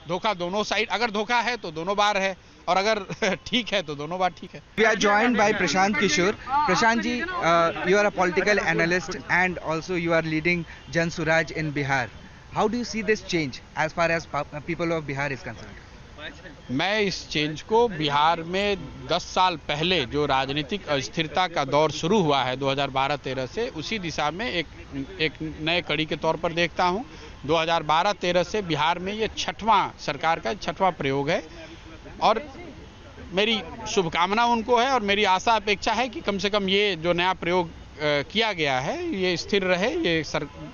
धोखा दोनों साइड, अगर धोखा है तो दोनों बार है, और अगर ठीक है तो दोनों बार ठीक है। We are joined by Prashant Kishore. Prashant ji, you are a political analyst and also you are leading Jan Suraj in Bihar. How do you see this change as far as people of Bihar is concerned? मैं इस change को बिहार में 10 साल पहले जो राजनीतिक अस्थिरता का दौर शुरू हुआ है 2012-13 से, उसी दिशा में एक नए कड़ी के तौर पर देखता हूं। 2012-13 से बिहार में ये सरकार का छठवां प्रयोग है, और मेरी शुभकामना उनको है और मेरी आशा अपेक्षा है कि कम से कम ये जो नया प्रयोग किया गया है ये स्थिर रहे, ये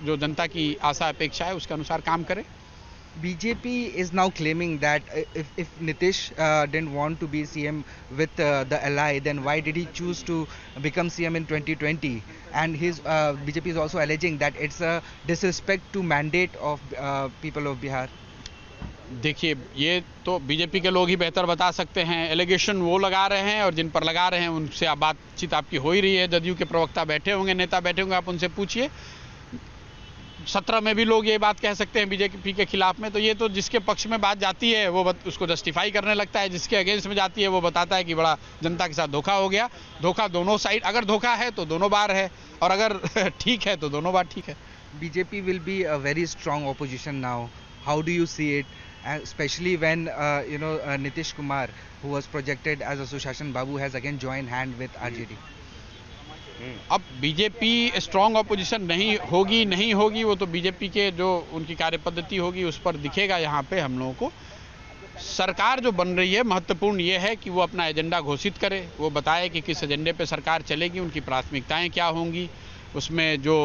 जो जनता की आशा अपेक्षा है उसके अनुसार काम करे। BJP is now claiming that if Nitish didn't want to be CM with the ally, then why did he choose to become CM in 2020? And BJP is also alleging that it's a disrespect to mandate of people of Bihar. देखिए, ये तो BJP के लोग ही बेहतर बता सकते हैं। Allegation वो लगा रहे हैं और जिन पर लगा रहे हैं उनसे आप बातचीत आपकी हो ही रही है। जदयू के प्रवक्ता बैठे होंगे, नेता बैठे होंगे, आप उनसे पूछिए। 17 में भी लोग ये बात कह सकते हैं बीजेपी के खिलाफ में, तो ये तो जिसके पक्ष में बात जाती है वो उसको जस्टिफाई करने लगता है, जिसके अगेंस्ट में जाती है वो बताता है कि बड़ा जनता के साथ धोखा हो गया। धोखा दोनों साइड, अगर धोखा है तो दोनों बार है, और अगर ठीक है तो दोनों बार ठीक है। BJP will be a very strong opposition now. How do you see it? Especially when Nitish Kumar, who was projected as a Sushashan Babu, has again joined hand with RJD. अब बीजेपी स्ट्रांग ऑपोजिशन नहीं होगी वो तो BJP के जो उनकी कार्यपद्धति होगी उस पर दिखेगा। यहाँ पे हम लोगों को सरकार जो बन रही है, महत्वपूर्ण ये है कि वो अपना एजेंडा घोषित करे, वो बताए कि किस एजेंडे पे सरकार चलेगी, उनकी प्राथमिकताएं क्या होंगी। उसमें जो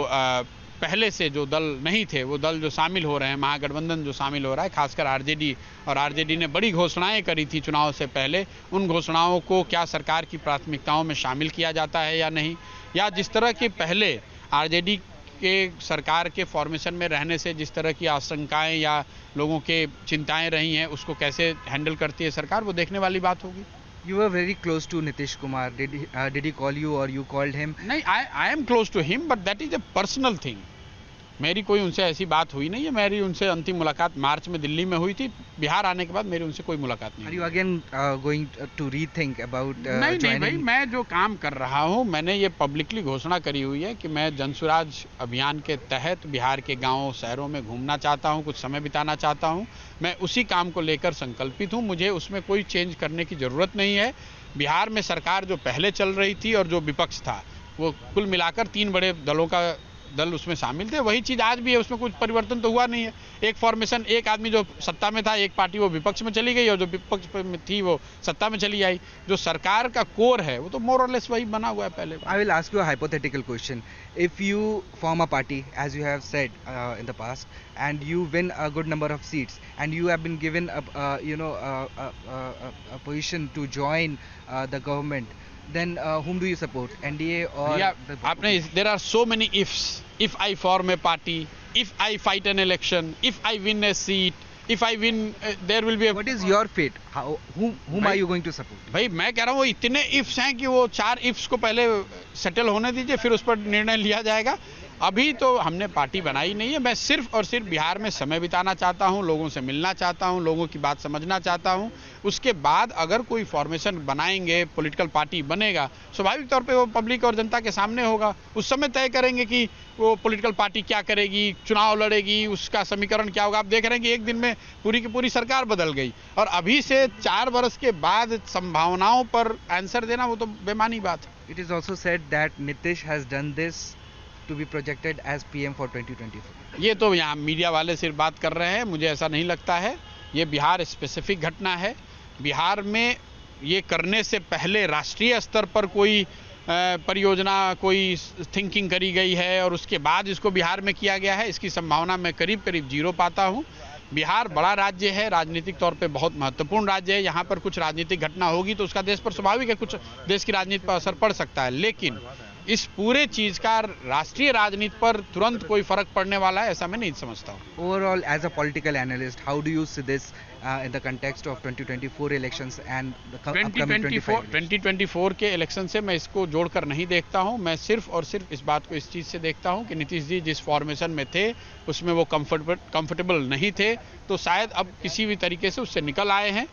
पहले से जो दल नहीं थे वो दल जो शामिल हो रहे हैं, महागठबंधन जो शामिल हो रहा है, खासकर आरजेडी ने बड़ी घोषणाएं करी थी चुनाव से पहले, उन घोषणाओं को क्या सरकार की प्राथमिकताओं में शामिल किया जाता है या नहीं, या जिस तरह के पहले आरजेडी के सरकार के फॉर्मेशन में रहने से जिस तरह की आशंकाएं या लोगों के चिंताएं रही हैं उसको कैसे हैंडल करती है सरकार, वो देखने वाली बात होगी। You were very close to Nitish Kumar. Did he call you or you called him? नहीं, I am close to him, but that is a personal thing. मेरी कोई उनसे ऐसी बात हुई नहीं है। मेरी उनसे अंतिम मुलाकात मार्च में दिल्ली में हुई थी। बिहार आने के बाद मेरी उनसे कोई मुलाकात नहीं। Are you again going to rethink about नहीं भाई, मैं जो काम कर रहा हूँ, मैंने ये पब्लिकली घोषणा करी हुई है कि मैं जनसुराज अभियान के तहत बिहार के गाँव शहरों में घूमना चाहता हूँ, कुछ समय बिताना चाहता हूँ। मैं उसी काम को लेकर संकल्पित हूँ, मुझे उसमें कोई चेंज करने की ज़रूरत नहीं है। बिहार में सरकार जो पहले चल रही थी और जो विपक्ष था, वो कुल मिलाकर 3 बड़े दल उसमें शामिल थे, वही चीज़ आज भी है, उसमें कुछ परिवर्तन तो हुआ नहीं है। एक फॉर्मेशन, एक आदमी जो सत्ता में था, एक पार्टी वो विपक्ष में चली गई और जो विपक्ष में थी वो सत्ता में चली आई। जो सरकार का कोर है वो तो मोर और लेस वही बना हुआ है पहले। I will ask you a hypothetical question. If you form a party, as you have said in the past, and you win a good number of seats, and you have been given a position to join the government, then whom do you support, NDA or there are so many ifs. If I form a party, if I fight an election, if I win a seat, if I win, there will be a... What is your fate? Whom are you going to support? भाई मैं कह रहा हूँ वो इतने ifs हैं कि वो 4 इफ्स को पहले सेटल होने दीजिए, फिर उस पर निर्णय लिया जाएगा। अभी तो हमने पार्टी बनाई नहीं है। मैं सिर्फ और सिर्फ बिहार में समय बिताना चाहता हूं, लोगों से मिलना चाहता हूं, लोगों की बात समझना चाहता हूं। उसके बाद अगर कोई फॉर्मेशन बनाएंगे, पॉलिटिकल पार्टी बनेगा, स्वाभाविक तौर पे वो पब्लिक और जनता के सामने होगा। उस समय तय करेंगे कि वो पॉलिटिकल पार्टी क्या करेगी, चुनाव लड़ेगी, उसका समीकरण क्या होगा। आप देख रहे हैं कि एक दिन में पूरी की पूरी सरकार बदल गई, और अभी से 4 वर्ष के बाद संभावनाओं पर आंसर देना वो तो बेमानी बात है। It is also said that Nitish has done this to be projected as PM for 2024. ये तो यहाँ मीडिया वाले सिर्फ बात कर रहे हैं, मुझे ऐसा नहीं लगता है। ये बिहार स्पेसिफिक घटना है। बिहार में ये करने से पहले राष्ट्रीय स्तर पर कोई परियोजना, कोई थिंकिंग करी गई है और उसके बाद इसको बिहार में किया गया है, इसकी संभावना मैं करीब 0 पाता हूँ। बिहार बड़ा राज्य है, राजनीतिक तौर पे बहुत महत्वपूर्ण राज्य है। यहाँ पर कुछ राजनीतिक घटना होगी तो उसका देश पर स्वाभाविक है, कुछ देश की राजनीति पर असर पड़ सकता है, लेकिन इस पूरे चीज का राष्ट्रीय राजनीति पर तुरंत कोई फर्क पड़ने वाला है ऐसा मैं नहीं समझता हूँ। Overall, as a political analyst, how do you see this in the context of 2024 elections and the upcoming 25 2024 के इलेक्शन से मैं इसको जोड़कर नहीं देखता हूं। मैं सिर्फ और सिर्फ इस बात को इस चीज से देखता हूं कि नीतीश जी जिस फॉर्मेशन में थे उसमें वो कंफर्टेबल नहीं थे, तो शायद अब किसी भी तरीके से उससे निकल आए हैं,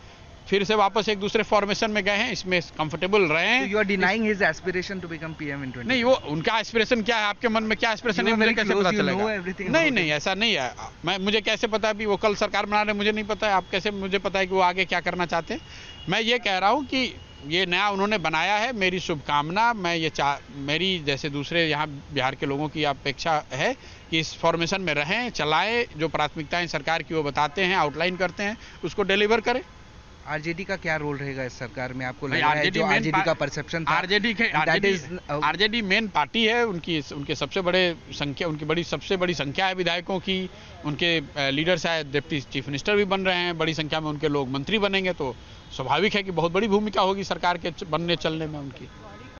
फिर से वापस एक दूसरे फॉर्मेशन में गए हैं, इसमें कंफर्टेबल रहे हैं। So you are denying his aspiration to become PM in 20? नहीं, वो उनका एस्पिरेशन क्या है, आपके मन में क्या एस्पिरेशन है, मुझे कैसे पता चलेगा? नहीं नहीं, ऐसा नहीं है। मुझे कैसे पता है भी वो कल सरकार बना रहे, मुझे नहीं पता है। आप कैसे मुझे पता है कि वो आगे क्या करना चाहते हैं? मैं ये कह रहा हूँ कि ये नया उन्होंने बनाया है, मेरी शुभकामना। मैं ये मेरी जैसे दूसरे यहाँ बिहार के लोगों की अपेक्षा है कि इस फॉर्मेशन में रहें, चलाएं, जो प्राथमिकताएं सरकार की वो बताते हैं, आउटलाइन करते हैं, उसको डिलीवर करें। आरजेडी का क्या रोल रहेगा इस सरकार में, आपको लग रहा है? जो आरजेडी का परसेप्शन था, आरजेडी मेन पार्टी है, उनके सबसे बड़े संख्या, उनकी सबसे बड़ी संख्या है विधायकों की। उनके लीडर शायद डिप्टी चीफ मिनिस्टर भी बन रहे हैं, बड़ी संख्या में उनके लोग मंत्री बनेंगे, तो स्वाभाविक है कि बहुत बड़ी भूमिका होगी सरकार के बनने चलने में उनकी।